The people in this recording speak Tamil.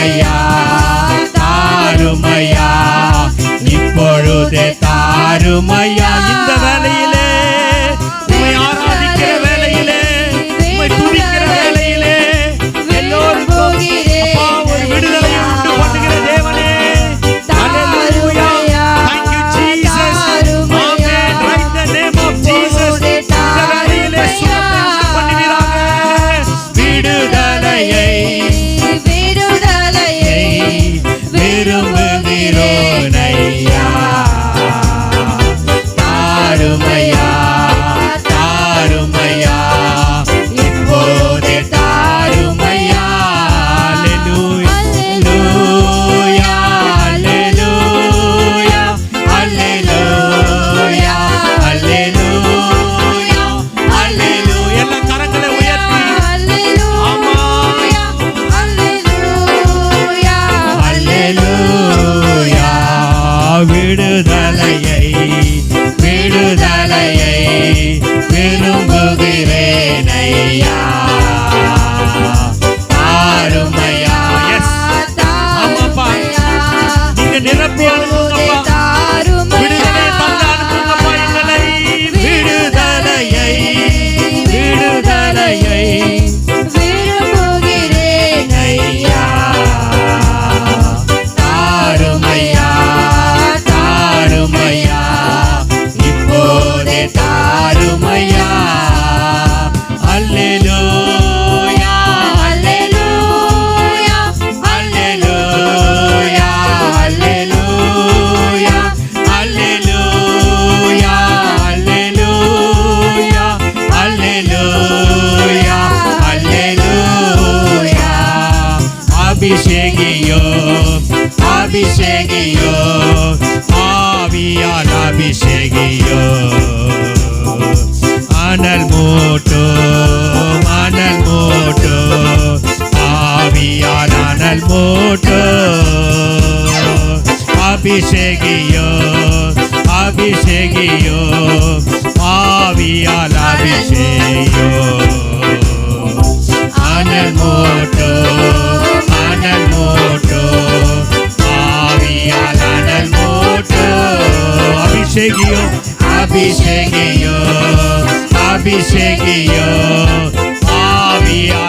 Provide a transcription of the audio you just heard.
தாருமையா தாருமையா இப்பொழுதே தாருமையா. இந்த வேளையிலே உம்மை ஆராதிக்கிற வேளையிலே உம்மை துதிக்கிற வேளையிலே எல்லோருக்கும் அப்பா ஒரு விடுதலை உண்டு பண்ணுகிற தேவனே. ஹல்லேலூயா. Thank you Jesus. Amen. Right the name of Jesus. இந்த வேளையிலே சுகத்தை உண்டு பண்ணுவீராக. விடுதலையை விரும்புகிறோனையா தாருமையா தாருமையா இப்போதே தாருமையா. அல்லேலூயா அல்லேலூயா அல்லேலூயா அல்லேலூயா அல்லேலூயா. எல்லா கரங்களை உயர்த்தி ஆமா அல்லேலூயா. விடுதலையை விடுதலையை விரும்புகிறேனையா தாருமையா. ஆமாப்பா நீங்க நிரப்பி அனுப்புங்கப்பா. விடுதலை தந்து அனுப்புங்கப்பா எங்களை. விடுதலையை விடுதலையை விரும்புகிறேனையா தாருமையா தாருமையா இப்போதே தாருமையா. அல்லேலூயா அல்லேலூயா அல்லேலூயா அல்லேலூயா அல்லேலூயா அல்லேலூயா அல்லேலூயா அல்லேலூயா. அபிஷேகியோ அபிஷேகியோ ஆவியால் அபிஷேகியோ அனல் மூட்டோ அனல் மூட்டோ ஆவியால் அனல் மூட்டோ. அபிஷேகியோ அபிஷேகியோ ஆவியால் அபிஷேகியோ அனல் மூட்டோ அனல் மூட்டோ ஆவியால் அனல் மூட்டோ. அபிஷேகியோ அபிஷேகியோ அபிஷேகியோ ஆவியால்